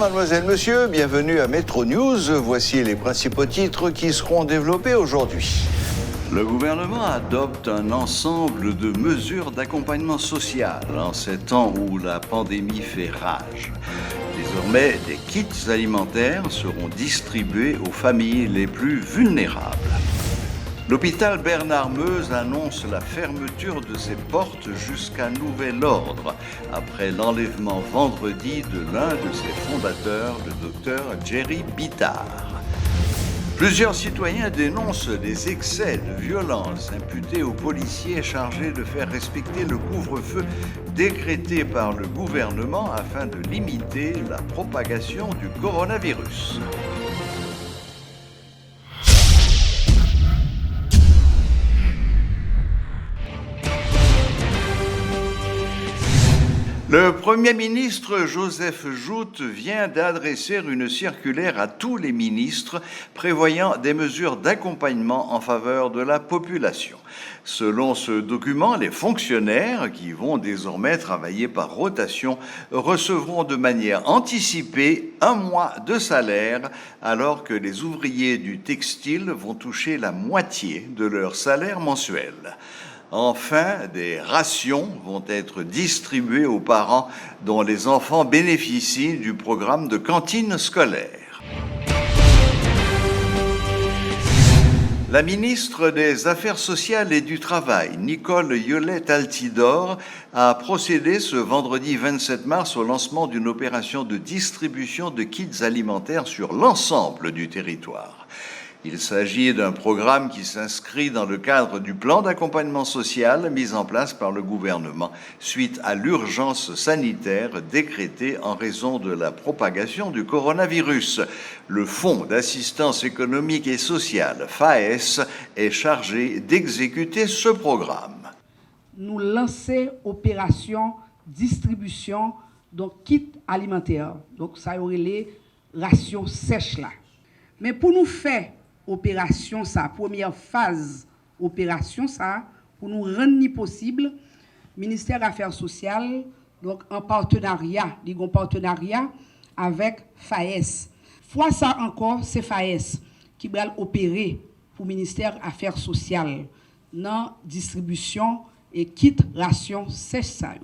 mademoiselle, monsieur, bienvenue à Metro News. Voici les principaux titres qui seront développés aujourd'hui. Le gouvernement adopte un ensemble de mesures d'accompagnement social en ces temps où la pandémie fait rage. Désormais, des kits alimentaires seront distribués aux familles les plus vulnérables. L'hôpital Bernard-Meuse annonce la fermeture de ses portes jusqu'à nouvel ordre, après l'enlèvement vendredi de l'un de ses fondateurs, le docteur Jerry Bittard. Plusieurs citoyens dénoncent des excès de violence imputés aux policiers chargés de faire respecter le couvre-feu décrété par le gouvernement afin de limiter la propagation du coronavirus. Le Premier ministre Joseph Joute vient d'adresser une circulaire à tous les ministres prévoyant des mesures d'accompagnement en faveur de la population. Selon ce document, les fonctionnaires, qui vont désormais travailler par rotation, recevront de manière anticipée 1 mois de salaire, alors que les ouvriers du textile vont toucher la moitié de leur salaire mensuel. Enfin, des rations vont être distribuées aux parents dont les enfants bénéficient du programme de cantine scolaire. La ministre des Affaires sociales et du Travail, Nicole Yolette-Altidore, a procédé ce vendredi 27 mars au lancement d'une opération de distribution de kits alimentaires sur l'ensemble du territoire. Il s'agit d'un programme qui s'inscrit dans le cadre du plan d'accompagnement social mis en place par le gouvernement suite à l'urgence sanitaire décrétée en raison de la propagation du coronavirus. Le Fonds d'assistance économique et sociale, FAES, est chargé d'exécuter ce programme. Nous lançons opération distribution de kits alimentaires. Donc ça y aurait les rations sèches là. Mais pour nous faire opération ça, première phase opération ça, pour nous rendre possible, ministère des Affaires sociales, donc en partenariat, avec FAES. Fois ça encore, c'est FAES qui va opérer pour ministère des Affaires sociales dans distribution et kit ration sèche ça.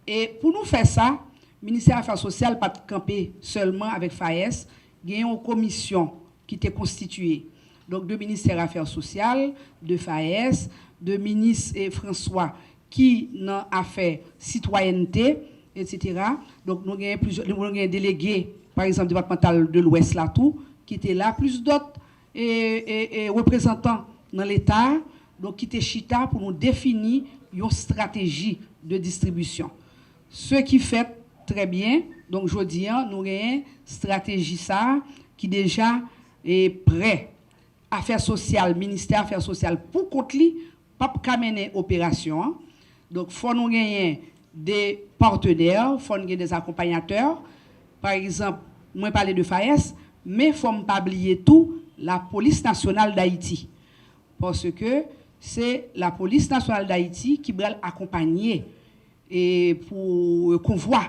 Et pour nous faire ça, ministère des Affaires sociales pas camper seulement avec FAES, il y a une commission qui était constituée donc de ministère des Affaires sociales, de FAES, de ministre François qui n'a affaires citoyenneté, etc. Donc nous avons plusieurs délégués, par exemple départemental de l'Ouest là tout, qui étaient là, plus d'autres et représentants dans l'État, donc qui étaient chita pour nous définir une stratégie de distribution. Ce qui fait très bien, donc je dis, nous avons une stratégie ça qui déjà est prêt. Affaires sociales, ministère Affaires sociales, pour compte li, pas mener opération. Donc, il faut nous gagner des partenaires, il faut nous gagner des accompagnateurs. Par exemple, moi, parler de FAES, mais il faut ne pas oublier tout, la police nationale d'Haïti. Parce que c'est la police nationale d'Haïti qui va accompagner et pour convoi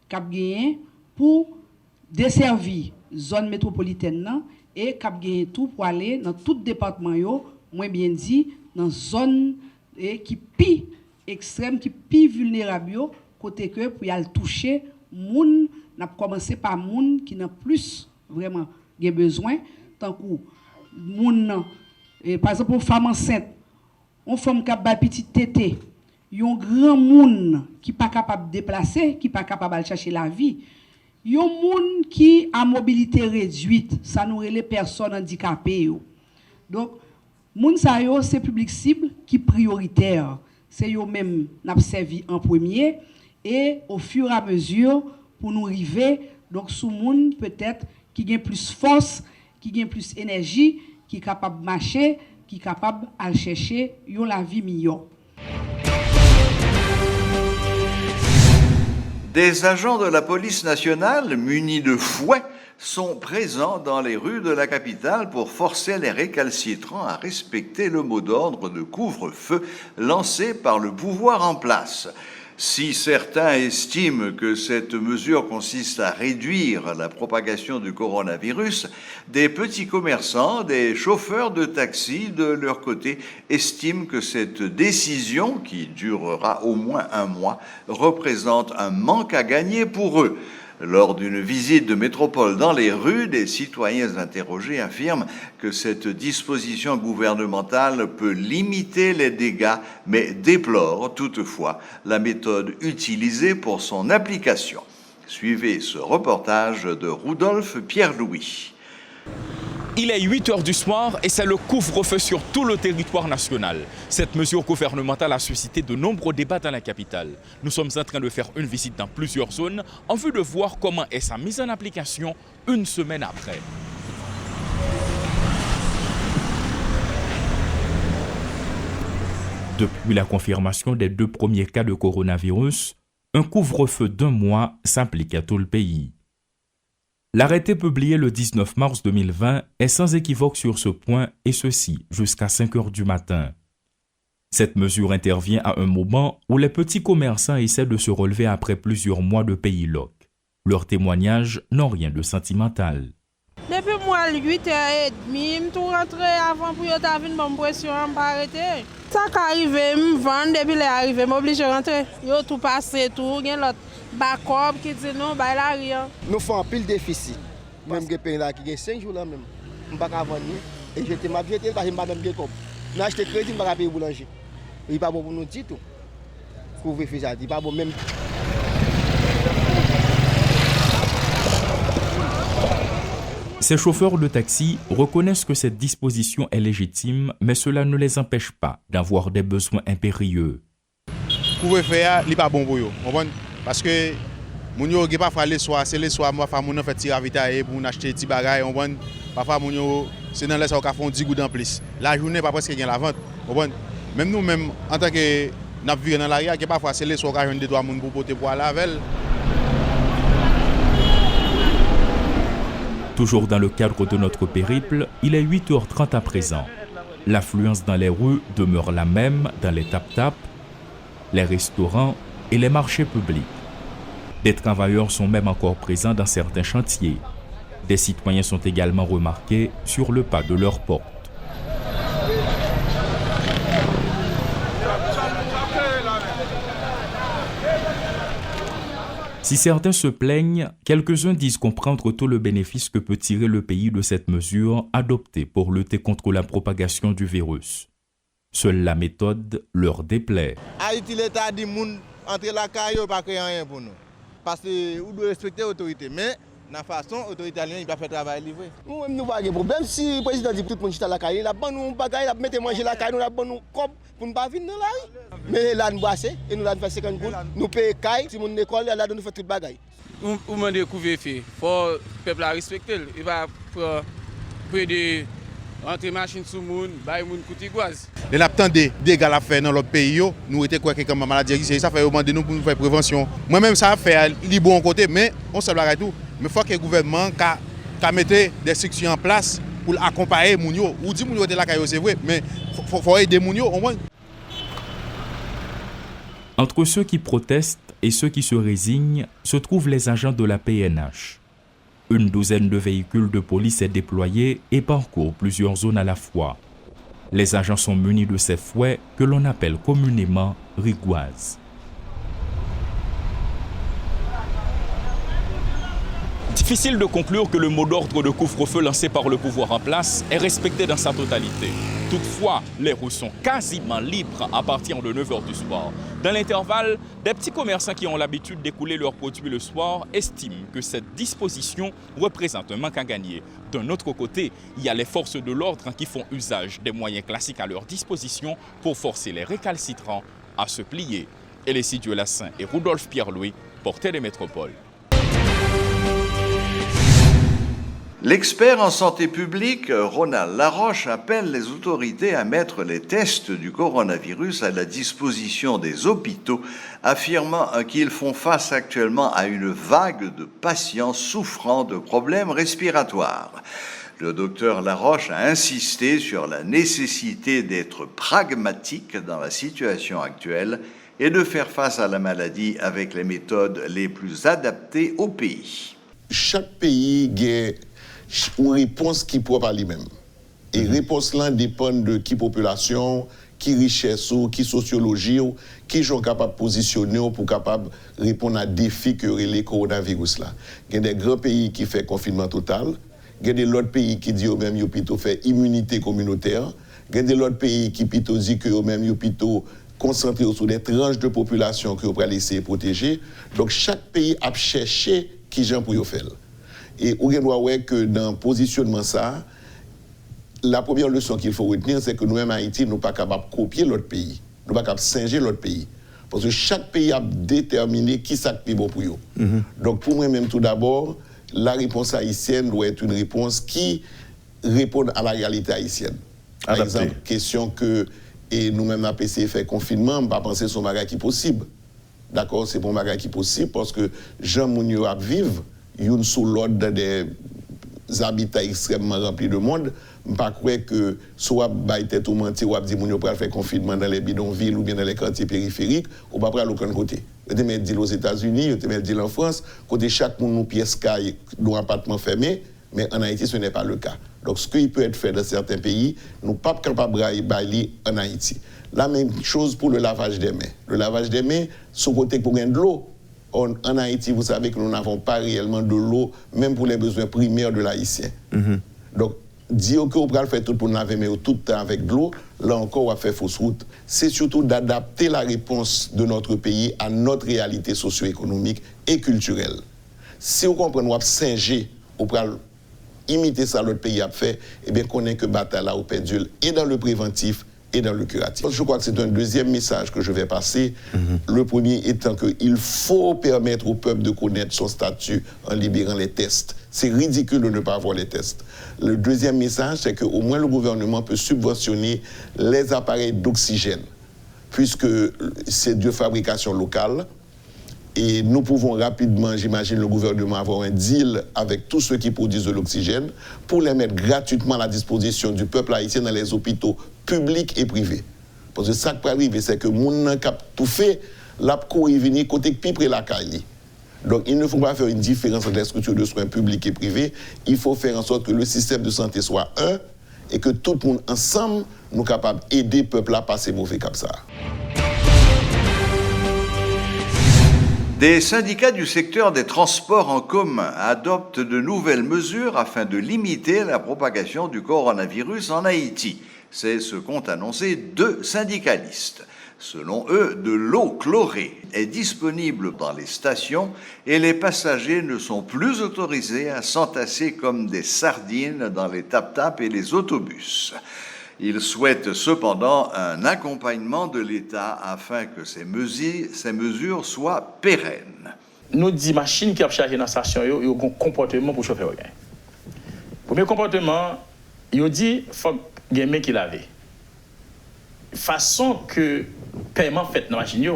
cap gagné pour desservir zone métropolitaine et cap gagné tout pour aller dans tout département yo, moins bien dit dans zone qui pi extrême qui pi vulnérable yo, côté que pour y aller toucher moun n'a commencé par moun qui n'a plus vraiment des besoin tant que moun par exemple une femme enceinte, une femme qui a petit tété, un grand monde qui pas capable de déplacer, qui pas capable de chercher la vie. Yon moun qui a mobilité réduite, ça nous les personnes handicapées. Donc, moun sa yo, c'est public cible qui prioritaire. C'est yo même n'a servi en premier et au fur et à mesure pour nous arriver donc sous moun peut-être qui gagne plus force, qui gagne plus énergie, qui est capable de marcher, qui est capable de chercher yon la vie meilleure. Des agents de la police nationale munis de fouets sont présents dans les rues de la capitale pour forcer les récalcitrants à respecter le mot d'ordre de couvre-feu lancé par le pouvoir en place. Si certains estiment que cette mesure consiste à réduire la propagation du coronavirus, des petits commerçants, des chauffeurs de taxi, de leur côté, estiment que cette décision, qui durera au moins un mois, représente un manque à gagner pour eux. Lors d'une visite de métropole dans les rues, des citoyens interrogés affirment que cette disposition gouvernementale peut limiter les dégâts, mais déplorent toutefois la méthode utilisée pour son application. Suivez ce reportage de Rudolf Pierre-Louis. Il est 8 heures du soir et c'est le couvre-feu sur tout le territoire national. Cette mesure gouvernementale a suscité de nombreux débats dans la capitale. Nous sommes en train de faire une visite dans plusieurs zones en vue de voir comment est sa mise en application une semaine après. Depuis la confirmation des 2 premiers cas de coronavirus, un couvre-feu d'1 mois s'applique à tout le pays. L'arrêté publié le 19 mars 2020 est sans équivoque sur ce point, et ceci jusqu'à 5 heures du matin. Cette mesure intervient à un moment où les petits commerçants essaient de se relever après plusieurs mois de pays loc. Leurs témoignages n'ont rien de sentimental. Depuis moi, 8h30, je suis rentré avant pour avoir une bonne pression, je ne arrêter. Ça arrive, je vends, depuis l'arrivée, je suis obligé de rentrer. Je tout passé, tout, il y a l'autre backup qui dit non, il n'y a rien. Nous faisons un pile déficit. Même que pays là qui a 5 jours là même, je ne peux pas vendre. Et j'étais ma vie, parce que je ne peux pas même comme. Je n'ai acheté crédit, je ne peux pas payer boulanger. Il n'est pas bon pour nous dire tout. Couvre-feu, ça dit pas bon même. Ces chauffeurs de taxi reconnaissent que cette disposition est légitime, mais cela ne les empêche pas d'avoir des besoins impérieux. Couvre-feu, il n'est pas bon pour eux. Parce que les gens ne pas les soirs, c'est les soirs, parfois les gens font tirer vitailler pour acheter des petits bagages. Parfois les gens c'est dans les soirs qu'ils font 10 gouttes en plus. La journée, pas presque gagne la vente. Même nous-mêmes, en tant que nous vivons dans l'arrière, parfois c'est les soirs qu'ils ont des droits pour porter pour la veille. Toujours dans le cadre de notre périple, il est 8h30 à présent. L'affluence dans les rues demeure la même dans les tap-tap, les restaurants et les marchés publics. Des travailleurs sont même encore présents dans certains chantiers. Des citoyens sont également remarqués sur le pas de leur porte. Si certains se plaignent, quelques-uns disent comprendre tout le bénéfice que peut tirer le pays de cette mesure adoptée pour lutter contre la propagation du virus. Seule la méthode leur déplaît. Haïti, l'État dit que entre la caille, pas créer rien pour nous. Parce que nous devons respecter l'autorité. Mais de la façon, l'autorité italienne n'a pas fait travail livré. Nous n'avons pas de problème. Si le président dit que tout le monde est à la caille, il a bon nous bagaille, il a mis manger la caille, il a bon nous cop pour ne pas venir dans la rue. Mais là, nous bossons et nous avons fait 50 gouttes. Nous payons caille, si mon école, là, nous faisons tout le bagaille. Nous demandons couvre-feu. Il faut le peuple respecter. Il va prendre des entre machines sur le monde, il va coûter gaz. Les lapins des dégâts à faire dans l'autre pays, nous étions quoi que comme maladie, ça fait demander nous pour nous faire prévention. Moi-même, ça fait les bons côté, mais on se blague tout. Mais il faut que le gouvernement mette des structures en place pour accompagner les gens. Ou dit que les gens c'est vrai, mais il faut aider les gens au moins. Entre ceux qui protestent et ceux qui se résignent se trouvent les agents de la PNH. Une douzaine de véhicules de police est déployée et parcourt plusieurs zones à la fois. Les agents sont munis de ces fouets que l'on appelle communément rigoises. Difficile de conclure que le mot d'ordre de couvre-feu lancé par le pouvoir en place est respecté dans sa totalité. Toutefois, les rues sont quasiment libres à partir de 9h du soir. Dans l'intervalle, des petits commerçants qui ont l'habitude d'écouler leurs produits le soir estiment que cette disposition représente un manque à gagner. D'un autre côté, il y a les forces de l'ordre qui font usage des moyens classiques à leur disposition pour forcer les récalcitrants à se plier. Elissi Diolassin et Rudolf Pierre-Louis, Portée des Métropoles. L'expert en santé publique, Ronald Laroche, appelle les autorités à mettre les tests du coronavirus à la disposition des hôpitaux, affirmant qu'ils font face actuellement à une vague de patients souffrant de problèmes respiratoires. Le docteur Laroche a insisté sur la nécessité d'être pragmatique dans la situation actuelle et de faire face à la maladie avec les méthodes les plus adaptées au pays. Chaque pays a une réponse qui propre à lui-même. Et réponse là dépend de qui population, qui richesse, qui sociologie, qui sont capables de positionner pour capable répondre à défis que les coronavirus là. Il y a des grands pays qui font confinement total, il y a des autres pays qui disent eux-mêmes qu'ils plutôt fait immunité communautaire, il y a des autres pays qui plutôt disent que eux-mêmes ils plutôt concentrés sur des tranches de population que vous pouvez laisser protéger. Donc chaque pays a cherché qui gens pour y faire. Et on doit voir que dans le positionnement ça, la première leçon qu'il faut retenir, c'est que nous-mêmes, Haïti, nous ne sommes pas capables de copier l'autre pays. Nous ne sommes pas capables de singer l'autre pays. Parce que chaque pays a déterminé qui est bon pour eux. Donc, pour moi-même, tout d'abord, la réponse haïtienne doit être une réponse qui répond à la réalité haïtienne. Par exemple, question que nous-mêmes, la PCF fait confinement, on ne pas penser son bagage qui est possible. D'accord, c'est bon bagage qui est possible parce que Jean Mounio a vivre, ils sous l'ordre des habitats extrêmement remplis de monde. Je ne crois pas que soit tête ou menti ou dit qu'on va faire confinement dans les bidonvilles ou bien dans les quartiers périphériques, ou pas à l'aucun côté. Je te mets dit aux États-Unis, je te mets dit en France, côté chaque monde nous pièce caille dans un appartement fermé, mais en Haïti ce n'est pas le cas. Donc ce qui peut être fait dans certains pays, nous ne sommes pas capables de bailler en Haïti. La même chose pour le lavage des mains. Le lavage des mains, sur côté pour gagner de l'eau. En Haïti, vous savez que nous n'avons pas réellement de l'eau, même pour les besoins primaires de l'haïtien. Donc, dire que vous pouvez faire tout pour laver mais tout le temps avec de l'eau, là encore, on va faire fausse route. C'est surtout d'adapter la réponse de notre pays à notre réalité socio-économique et culturelle. Si vous comprenez, on va singer, on va imiter ça l'autre pays a fait, eh bien, qu'on est que bataille là au pédule et dans le préventif et dans le curatif. Je crois que c'est un deuxième message que je vais passer. Le premier étant qu'il faut permettre au peuple de connaître son statut en libérant les tests. C'est ridicule de ne pas avoir les tests. Le deuxième message, c'est qu'au moins le gouvernement peut subventionner les appareils d'oxygène, puisque c'est de fabrication locale. Et nous pouvons rapidement, j'imagine, le gouvernement avoir un deal avec tous ceux qui produisent de l'oxygène pour les mettre gratuitement à la disposition du peuple haïtien dans les hôpitaux publics et privés. Parce que ça qui peut arriver, c'est que mon n'a tout fait, la courir venir côté pipe et la caille. Donc il ne faut pas faire une différence entre les structures de soins publics et privés. Il faut faire en sorte que le système de santé soit un et que tout le monde ensemble nous capable d'aider le peuple à passer mauvais comme ça. Des syndicats du secteur des transports en commun adoptent de nouvelles mesures afin de limiter la propagation du coronavirus en Haïti. C'est ce qu'ont annoncé 2 syndicalistes. Selon eux, de l'eau chlorée est disponible dans les stations et les passagers ne sont plus autorisés à s'entasser comme des sardines dans les tap-tap et les autobus. Ils souhaitent cependant un accompagnement de l'État afin que ces mesures soient pérennes. Nous disons machines qui ont chargé dans la station, ils ont un comportement pour chauffer. Premier comportement, ils dit qu'il faut que les mains qui lavent. Façon que paiement fait dans la machine,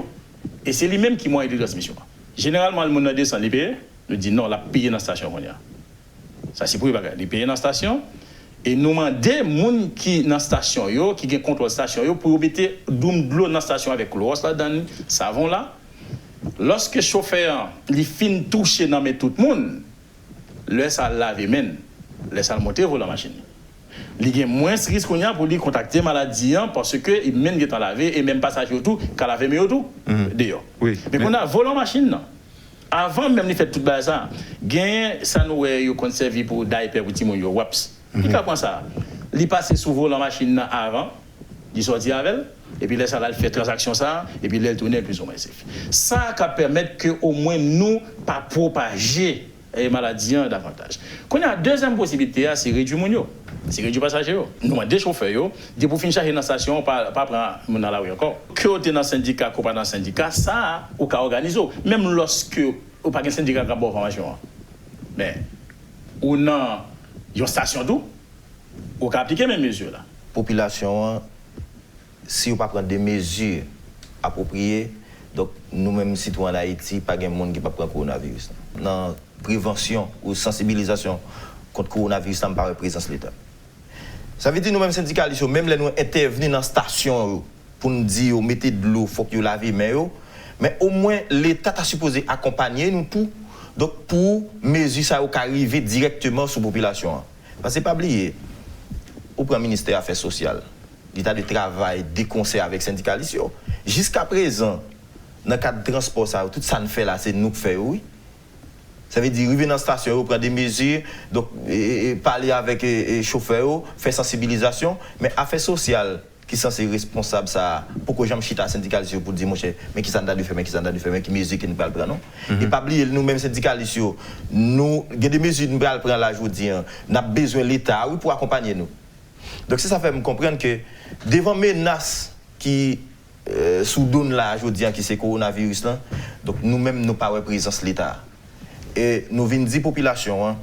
et c'est lui-même qui moyen de transmission. Généralement, le monde descend les payer, nous dit non, la payer dans la station. Ça, c'est pour les payer dans la station. Et nous demandons aux gens qui sont dans la station, qui ont contrôle de la station, pour mettre de l'eau dans la station avec l'eau, dans le savon là. Lorsque le chauffeur fin touche dans tout le monde, laisse ça laver même, laisse ça monter pour la machine. Il y a moins de risques pour lui contacter maladie parce que il mène à laver et même passager autour, qu'à laver mais autour d'ailleurs. Oui. Mais qu'on a volé la machine. Avant même de faire tout ça, gain ça nous est conservé pour diaper pour timon yo waps. Il a ça. Il passe sous volant machine avant, il sortit avec et puis laisse ça faire transaction ça et puis il tourner plus ou moins safe. Ça qui permettre que au moins nous pas propager les maladies davantage. Qu'on a deuxième possibilité c'est réduire mon c'est réduire passager nous des chauffeurs de pour finir charger dans station pas prendre mon dans la rue encore. Que tu es dans syndicat ou pas dans syndicat ça ou ka organiser même lorsque ou pas un syndicat qui a bonne formation. Mais ou non une station d'eau, on peut appliquer mes mesures là. Population, si on ne pas prendre des mesures appropriées, donc nous-mêmes citoyens d'Haïti, pas de monde qui peut prendre le coronavirus. Dans la prévention ou sensibilisation contre le coronavirus, ça me paraît présence de l'État. Ça veut dire nous-mêmes syndicalistes, même les nous intervenir dans la station, pour nous dire, mettez de l'eau, il faut que vous lavez les mains. Mais au moins, l'État a supposé accompagner nous tous. Donc, pour mesures ça arriver directement sur la population. Parce que pas oublier, au premier ministère des Affaires sociales, l'État de travail, des conseils avec les syndicalistes. Jusqu'à présent, dans le cadre de transport, ça, tout ça nous fait là, c'est nous qui faisons, oui. Ça veut dire, arriver dans la station, prendre des mesures, donc, parler avec les chauffeurs, faire sensibilisation, mais affaires sociales, qui sont responsables ça pour que j'aime chita syndicalistes pour dire mon cher mais qui s'en a dû faire mais qui mesures qui nous parle prendre non et pas oublier nous mêmes syndicalistes nous il y a des mesures nous parle prendre là aujourd'hui on a besoin de l'État oui pour accompagner nous donc ça fait me comprendre que devant menaces qui sous donne là aujourd'hui qui c'est coronavirus là donc nous mêmes nous pas présence l'État et nous venons dire population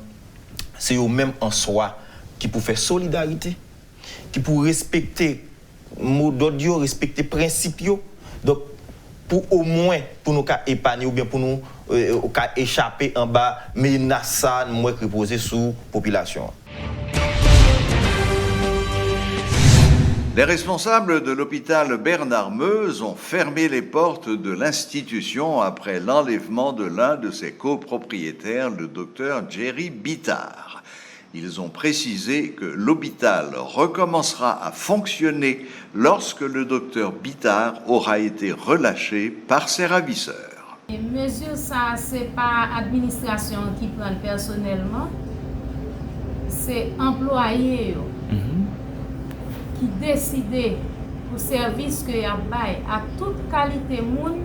c'est eux mêmes en soi qui pour faire solidarité qui pour respecter mot d'ordre, respecter les principes. Donc, pour au moins, pour nous épargner ou bien pour nous échapper en bas, mais ça nous reposer sur la population. Les responsables de l'hôpital Bernard Meuse ont fermé les portes de l'institution après l'enlèvement de l'un de ses copropriétaires, le docteur Jerry Bittard. Ils ont précisé que l'hôpital recommencera à fonctionner lorsque le docteur Bittard aura été relâché par ses ravisseurs. Les mesures, ça, c'est pas l'administration qui prend personnellement, c'est employés qui décident pour service que y a bail à toute qualité monde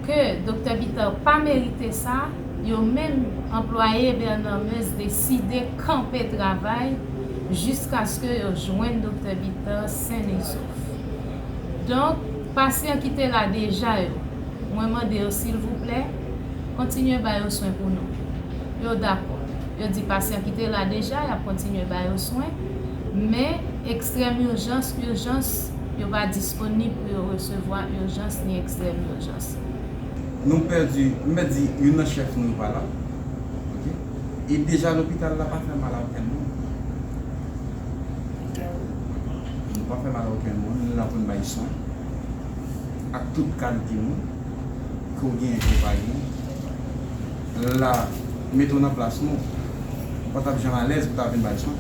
que docteur Bittard pas mérité ça. Yo même employé Bernard Meuse décidé camper travail jusqu'à ce que yo joigne docteur Bittard sain et sauf. Donc patient qui était là déjà moi demande s'il vous plaît continuez à faire soin pour nous. Yo d'accord. Yo dit patient qui était là déjà, il a continué à faire soin mais extrême urgence yo pas disponible pour recevoir urgence ni extrême urgence. Nous perdu, me dit une chef nous pas là. OK? Et déjà l'hôpital n'a pas fait mal à aucun monde. Nous pas fait mal à aucun monde, nous avons bail soin. À toute qualité monde qu'on gagne compagnie. Là, mettons en place nous. Pas t'as besoin à l'aise pour t'avoir bail soin.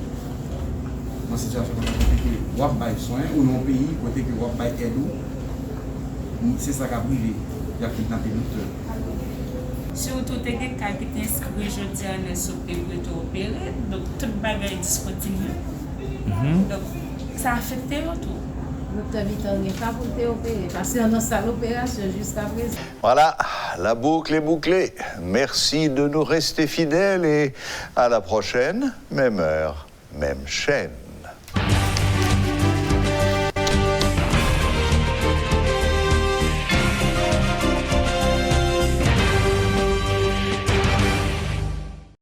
Dans situation comme ça que ou bail soin ou non pays côté que ou bail aide. C'est ça qui a privé. Il y a kidnappé docteur. Surtout, il y a des cas qui sont inscrits aujourd'hui à l'opérer, donc toute bagarre est disponible. Donc, ça affecte tout. Docteur Bittard n'est pas pour t'opérer, parce qu'on a ça l'opération jusqu'à présent. Voilà, la boucle est bouclée. Merci de nous rester fidèles et à la prochaine, même heure, même chaîne.